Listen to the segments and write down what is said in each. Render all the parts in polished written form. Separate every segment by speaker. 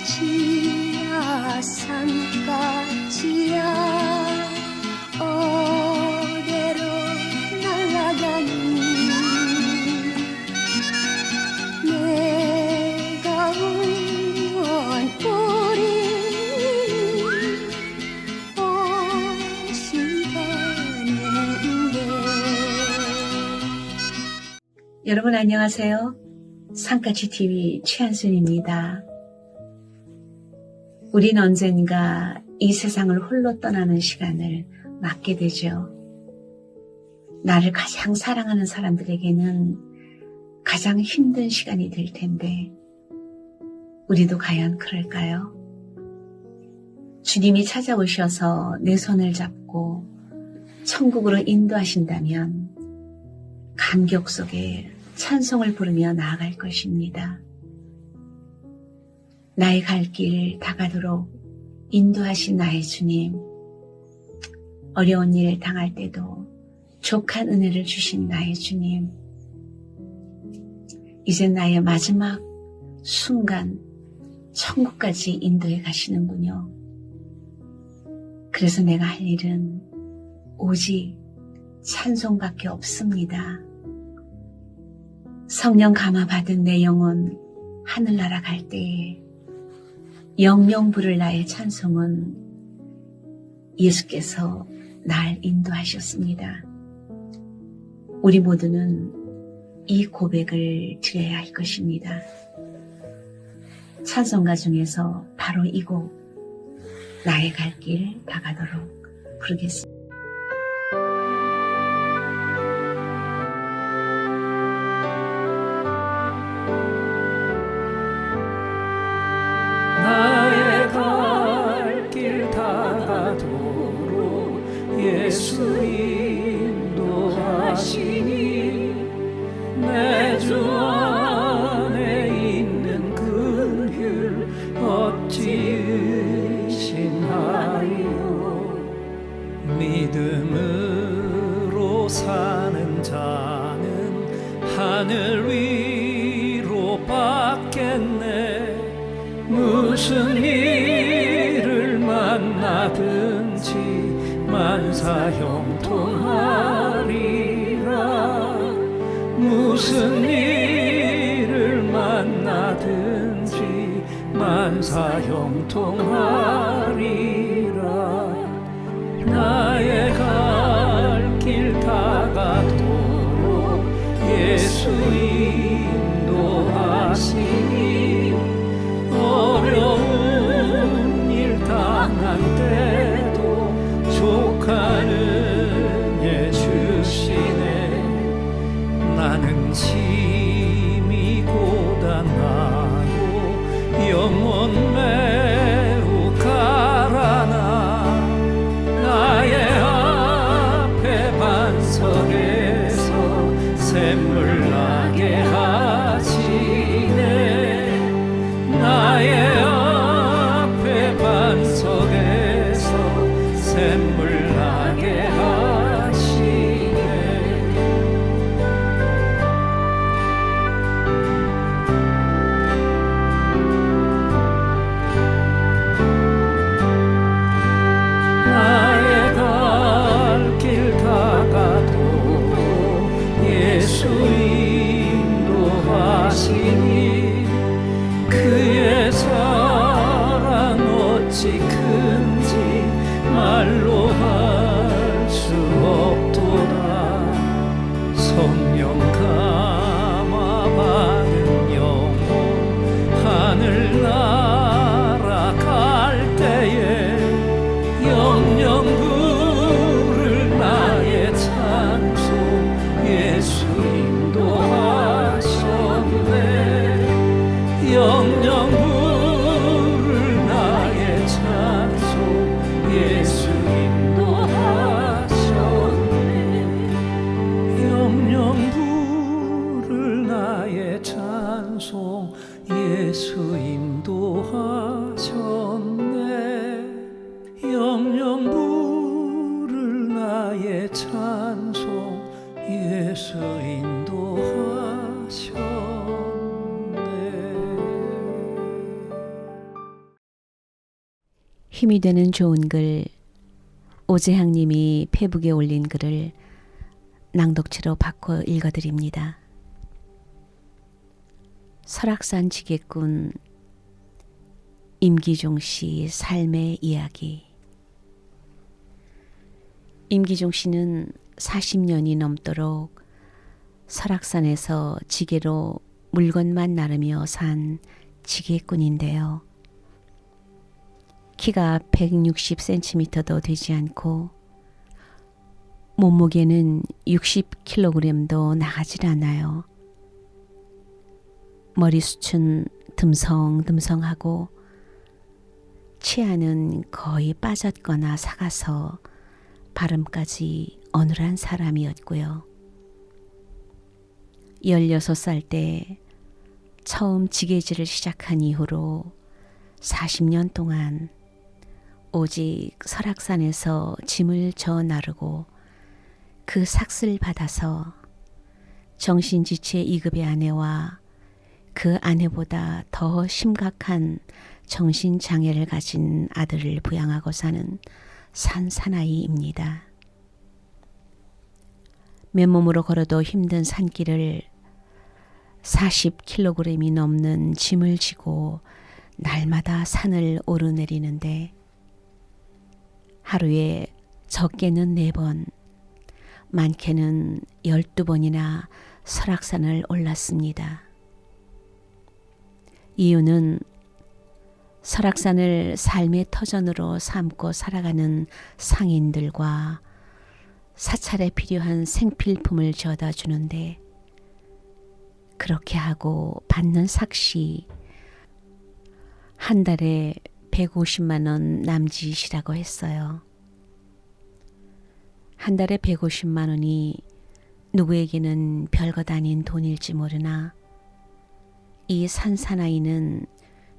Speaker 1: 산까지야 산까지야 어디로 날아가니 내가 원하는
Speaker 2: 여러분 안녕하세요. 산까지TV 최한순입니다. 우린 언젠가 이 세상을 홀로 떠나는 시간을 맞게 되죠. 나를 가장 사랑하는 사람들에게는 가장 힘든 시간이 될 텐데 우리도 과연 그럴까요? 주님이 찾아오셔서 내 손을 잡고 천국으로 인도하신다면 감격 속에 찬송을 부르며 나아갈 것입니다. 나의 갈 길 다가도록 인도하신 나의 주님, 어려운 일 당할 때도 족한 은혜를 주신 나의 주님, 이제 나의 마지막 순간 천국까지 인도해 가시는군요. 그래서 내가 할 일은 오직 찬송밖에 없습니다. 성령 감화 받은 내 영혼 하늘나라 갈 때에 영영 부를 나의 찬송은 예수께서 날 인도하셨습니다. 우리 모두는 이 고백을 드려야 할 것입니다. 찬송가 중에서 바로 이 곡 나의 갈 길 다가도록 부르겠습니다.
Speaker 3: 나의 갈 길 다가도록 예수 인도하시니 내 주 안에 있는 긍휼 어찌 의심하리요. 믿음으로 사는 자는 하늘 위로 받겠네. 무슨 일을 만나든지 만사형통하리라. 무슨 일을 만나든지 만사형통하리라. 나의 갈 길 다가도록 예수 인도하시니 어려운 일 당한 때도 족한 은혜 주시네. 나는 심히 고단하고 영혼 매우 가라나. 나의 앞에 반석에서 샘물 나게 하시네. 나의 앞에 반석에서 샘물 나게 하시네. 나의 갈 길 다가도록 예수 인도하시니 그의 사랑 어찌 큰지 말로 할 수 없도다. 성령 감화 받은 영혼 하늘나라 갈 때에 영영 부를 나의 찬송 예수 인도하셨네. 영영 부를 나의 찬송 예수 인도하셨네. 영영 부를 나의 찬송 예수 인도하셨네. 영영 부를 나의 찬송 예수 인도하셨네.
Speaker 2: 힘이 되는 좋은 글, 오재향 님이 페북에 올린 글을 낭독체로 바꿔 읽어드립니다. 설악산 지게꾼 임기종 씨 삶의 이야기. 임기종 씨는 40년이 넘도록 설악산에서 지게로 물건만 나르며 산 지게꾼인데요. 키가 160cm도 되지 않고 몸무게는 60kg도 나가질 않아요. 머리숱은 듬성듬성하고 치아는 거의 빠졌거나 삭아서 발음까지 어눌한 사람이었고요. 16살 때 처음 지게질을 시작한 이후로 40년 동안 오직 설악산에서 짐을 져 나르고 그 삭슬 받아서 정신지체 2급의 아내와 그 아내보다 더 심각한 정신장애를 가진 아들을 부양하고 사는 산사나이입니다. 맨몸으로 걸어도 힘든 산길을 40kg이 넘는 짐을 지고 날마다 산을 오르내리는데 하루에 적게는 4번, 많게는 12번이나 설악산을 올랐습니다. 이유는 설악산을 삶의 터전으로 삼고 살아가는 상인들과 사찰에 필요한 생필품을 져다 주는데 그렇게 하고 받는 삭시 한 달에 150만 원 남짓이라고 했어요. 한 달에 150만 원이 누구에게는 별것 아닌 돈일지 모르나 이 산사나이는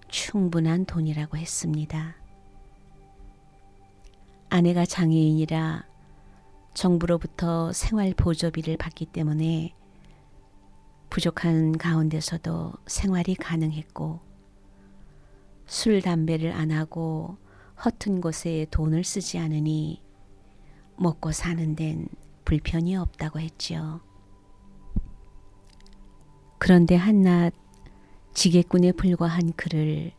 Speaker 2: 충분한 돈이라고 했습니다. 아내가 장애인이라 정부로부터 생활보조비를 받기 때문에 부족한 가운데서도 생활이 가능했고 술, 담배를 안 하고 허튼 곳에 돈을 쓰지 않으니 먹고 사는 데는 불편이 없다고 했지요. 그런데 한낱 지게꾼에 불과한 그를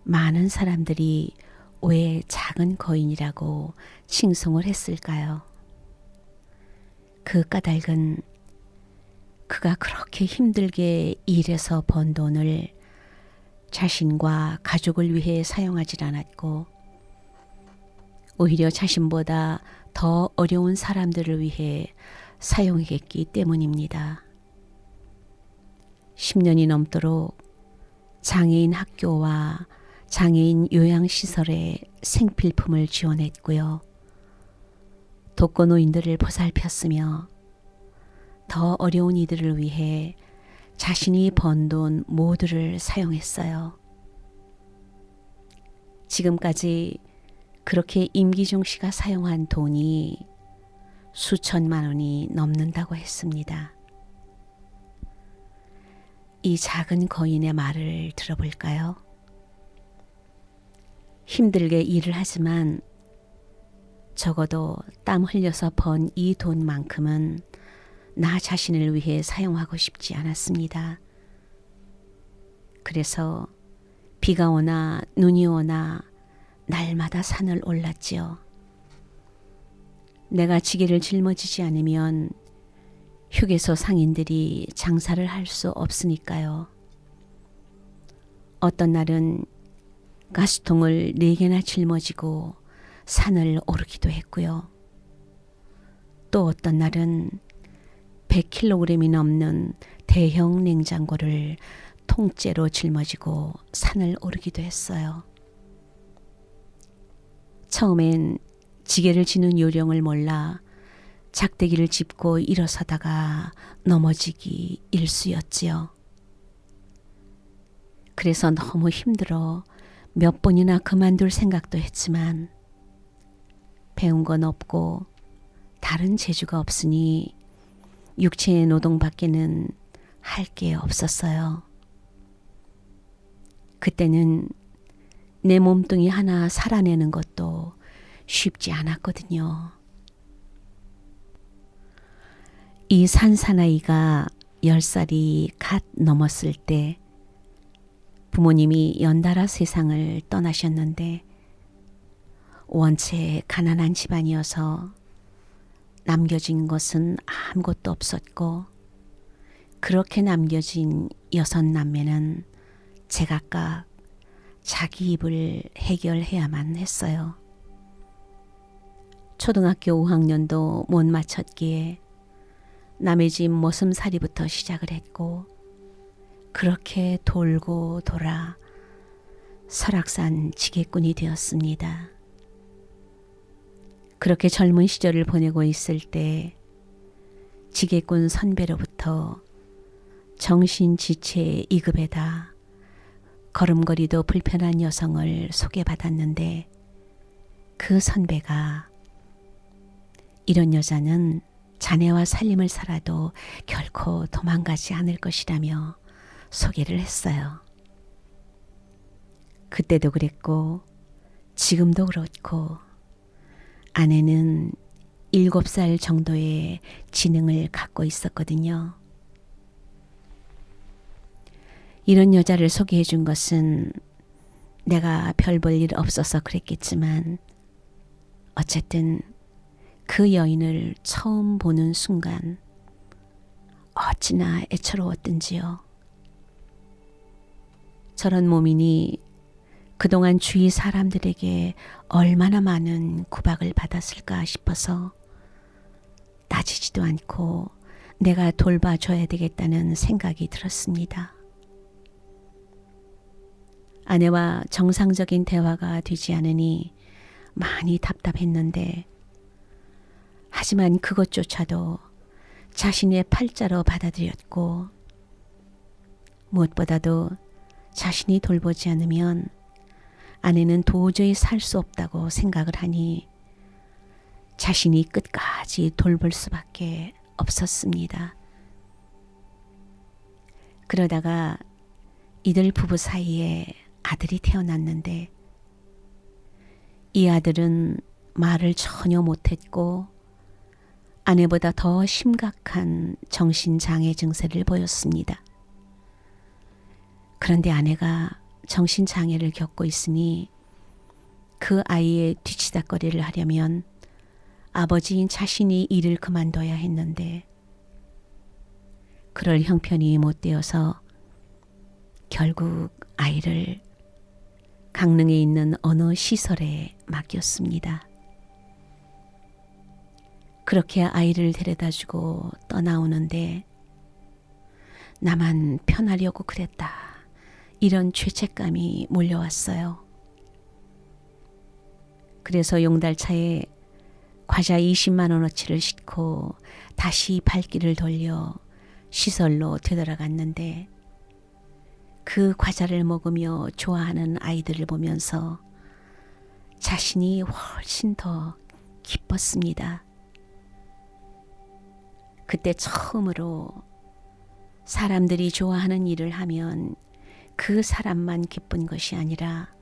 Speaker 2: 많은 사람들이 왜 작은 거인이라고 칭송을 했을까요? 그 까닭은 그가 그렇게 힘들게 일해서 번 돈을 자신과 가족을 위해 사용하지 않았고 오히려 자신보다 더 어려운 사람들을 위해 사용했기 때문입니다. 10년이 넘도록 장애인 학교와 장애인 요양시설에 생필품을 지원했고요. 독거노인들을 보살폈으며 더 어려운 이들을 위해 자신이 번 돈 모두를 사용했어요. 지금까지 그렇게 임기종 씨가 사용한 돈이 수천만 원이 넘는다고 했습니다. 이 작은 거인의 말을 들어볼까요? 힘들게 일을 하지만 적어도 땀 흘려서 번 이 돈만큼은 나 자신을 위해 사용하고 싶지 않았습니다. 그래서 비가 오나 눈이 오나 날마다 산을 올랐지요. 내가 지게를 짊어지지 않으면 휴게소 상인들이 장사를 할 수 없으니까요. 어떤 날은 가스통을 4개나 짊어지고 산을 오르기도 했고요. 또 어떤 날은 100kg이 넘는 대형 냉장고를 통째로 짊어지고 산을 오르기도 했어요. 처음엔 지게를 지는 요령을 몰라 작대기를 짚고 일어서다가 넘어지기 일쑤였지요. 그래서 너무 힘들어 몇 번이나 그만둘 생각도 했지만 배운 건 없고 다른 재주가 없으니 육체의 노동밖에는 할 게 없었어요. 그때는 내 몸뚱이 하나 살아내는 것도 쉽지 않았거든요. 이 산사나이가 10살이 갓 넘었을 때 부모님이 연달아 세상을 떠나셨는데 원체 가난한 집안이어서 남겨진 것은 아무것도 없었고 그렇게 남겨진 6남매는 제각각 자기 입을 해결해야만 했어요. 초등학교 5학년도 못 마쳤기에 남의 집 머슴살이부터 시작을 했고 그렇게 돌고 돌아 설악산 지게꾼이 되었습니다. 그렇게 젊은 시절을 보내고 있을 때 지게꾼 선배로부터 정신지체 2급에다 걸음걸이도 불편한 여성을 소개받았는데 그 선배가 이런 여자는 자네와 살림을 살아도 결코 도망가지 않을 것이라며 소개를 했어요. 그때도 그랬고 지금도 그렇고 아내는 7살 정도의 지능을 갖고 있었거든요. 이런 여자를 소개해 준 것은 내가 별 볼 일 없어서 그랬겠지만 어쨌든 그 여인을 처음 보는 순간 어찌나 애처로웠던지요. 저런 몸이니 그동안 주위 사람들에게 얼마나 많은 구박을 받았을까 싶어서 따지지도 않고 내가 돌봐줘야 되겠다는 생각이 들었습니다. 아내와 정상적인 대화가 되지 않으니 많이 답답했는데 하지만 그것조차도 자신의 팔자로 받아들였고 무엇보다도 자신이 돌보지 않으면 아내는 도저히 살 수 없다고 생각을 하니 자신이 끝까지 돌볼 수밖에 없었습니다. 그러다가 이들 부부 사이에 아들이 태어났는데 이 아들은 말을 전혀 못했고 아내보다 더 심각한 정신장애 증세를 보였습니다. 그런데 아내가 정신장애를 겪고 있으니 그 아이의 뒤치다꺼리를 하려면 아버지인 자신이 일을 그만둬야 했는데 그럴 형편이 못 되어서 결국 아이를 강릉에 있는 어느 시설에 맡겼습니다. 그렇게 아이를 데려다주고 떠나오는데 나만 편하려고 그랬다. 이런 죄책감이 몰려왔어요. 그래서 용달차에 과자 20만 원어치를 싣고 다시 발길을 돌려 시설로 되돌아갔는데 그 과자를 먹으며 좋아하는 아이들을 보면서 자신이 훨씬 더 기뻤습니다. 그때 처음으로 사람들이 좋아하는 일을 하면 그 사람만 기쁜 것이 아니라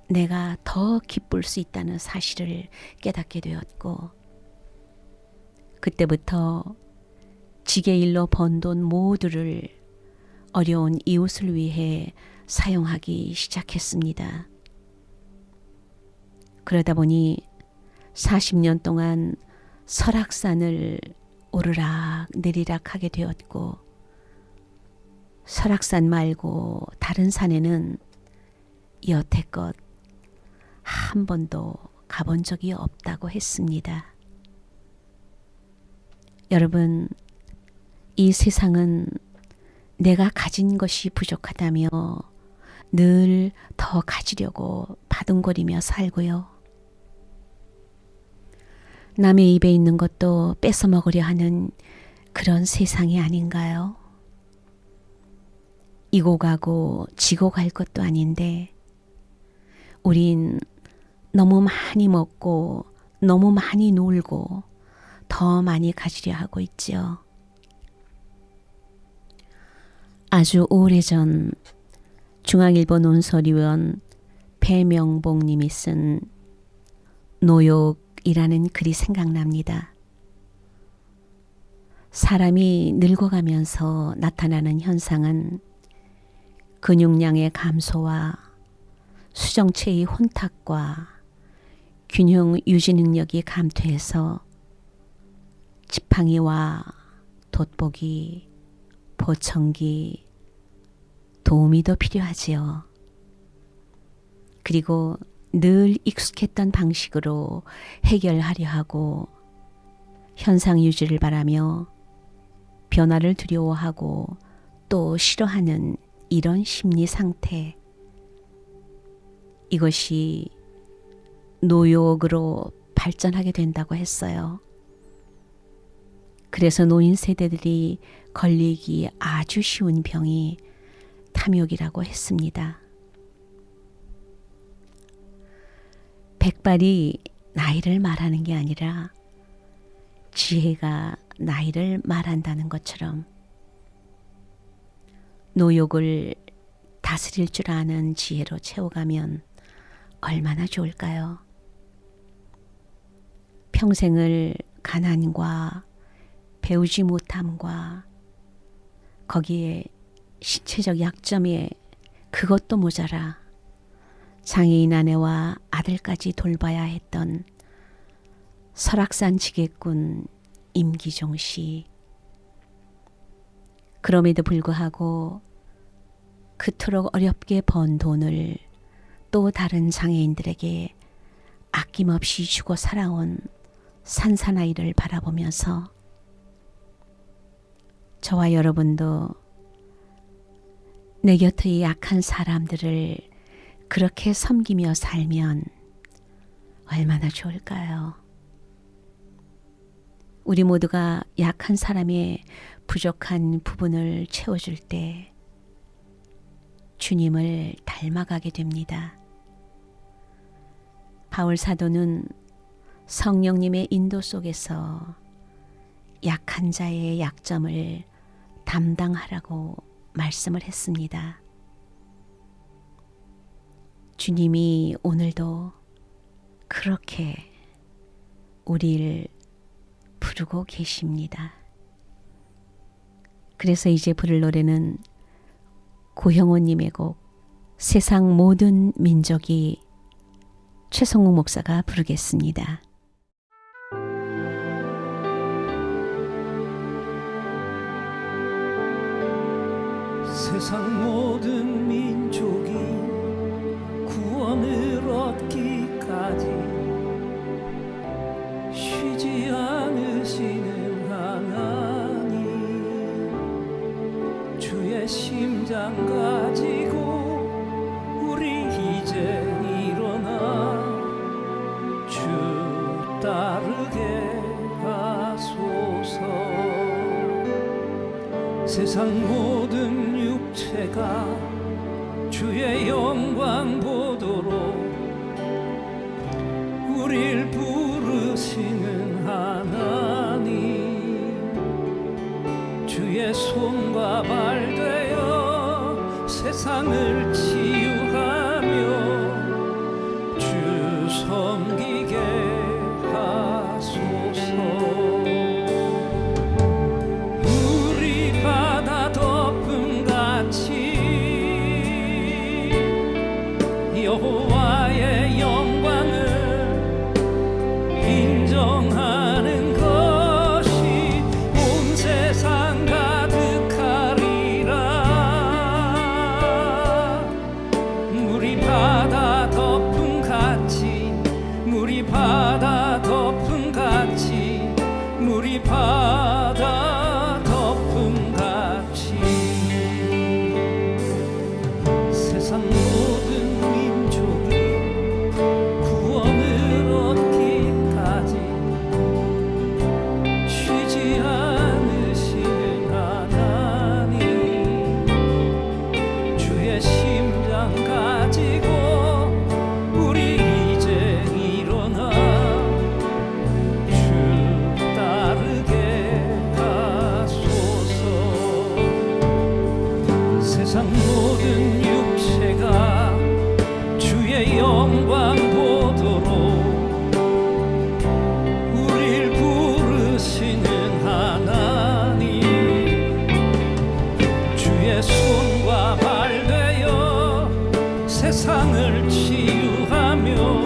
Speaker 2: 내가 더 기쁠 수 있다는 사실을 깨닫게 되었고 그때부터 지게일로 번 돈 모두를 어려운 이웃을 위해 사용하기 시작했습니다. 그러다 보니 40년 동안 설악산을 오르락 내리락 하게 되었고 설악산 말고 다른 산에는 여태껏 한 번도 가본 적이 없다고 했습니다. 여러분, 이 세상은 내가 가진 것이 부족하다며 늘 더 가지려고 바둥거리며 살고요. 남의 입에 있는 것도 뺏어 먹으려 하는 그런 세상이 아닌가요? 이고 가고 지고 갈 것도 아닌데 우린 너무 많이 먹고 너무 많이 놀고 더 많이 가지려 하고 있지요. 아주 오래전 중앙일보 논설위원 배명복님이 쓴 노욕이라는 글이 생각납니다. 사람이 늙어가면서 나타나는 현상은 근육량의 감소와 수정체의 혼탁과 균형 유지 능력이 감퇴해서 지팡이와 돋보기, 보청기, 도움이 더 필요하지요. 그리고 늘 익숙했던 방식으로 해결하려 하고 현상 유지를 바라며 변화를 두려워하고 또 싫어하는 이런 심리 상태, 이것이 노욕으로 발전하게 된다고 했어요. 그래서 노인 세대들이 걸리기 아주 쉬운 병이 탐욕이라고 했습니다. 백발이 나이를 말하는 게 아니라 지혜가 나이를 말한다는 것처럼 노욕을 다스릴 줄 아는 지혜로 채워가면 얼마나 좋을까요? 평생을 가난과 배우지 못함과 거기에 신체적 약점에 그것도 모자라 장애인 아내와 아들까지 돌봐야 했던 설악산 지게꾼 임기종 씨. 그럼에도 불구하고 그토록 어렵게 번 돈을 또 다른 장애인들에게 아낌없이 주고 살아온 산사나이를 바라보면서 저와 여러분도 내 곁의 약한 사람들을 그렇게 섬기며 살면 얼마나 좋을까요? 우리 모두가 약한 사람의 부족한 부분을 채워줄 때 주님을 닮아가게 됩니다. 바울 사도는 성령님의 인도 속에서 약한 자의 약점을 담당하라고 말씀을 했습니다. 주님이 오늘도 그렇게 우리를 부르고 계십니다. 그래서 이제 부를 노래는 고형호님의 곡 세상 모든 민족이 최성욱 목사가 부르겠습니다.
Speaker 3: 세상 모든 민족이 구원을 얻기까지 쉬지 않으시는 하나님, 주의 심장 가지고 우리 이제 일어나 주 따르게 하소서. 세상 모든 육체가 주의 영광 보도록 우릴 부르시는 하나님, 주의 손과 발 되어 세상을 치유하며 주 섬기게 하소서. 우리 바다 덮음같이 여호와의 영광을 인정하는 것이 온 세상 가득하리라. 물이 바다 덮음같이, 물이 바다 덮음같이, 물이 바다 덮음같이 세상 모든 민족이 구원을 얻기까지 쉬지 않으시는 하나님, 주의 심장 가지고 우리 이제 일어나 주 따르게 하소서. 세상 모든 육체가 세상을 치유하며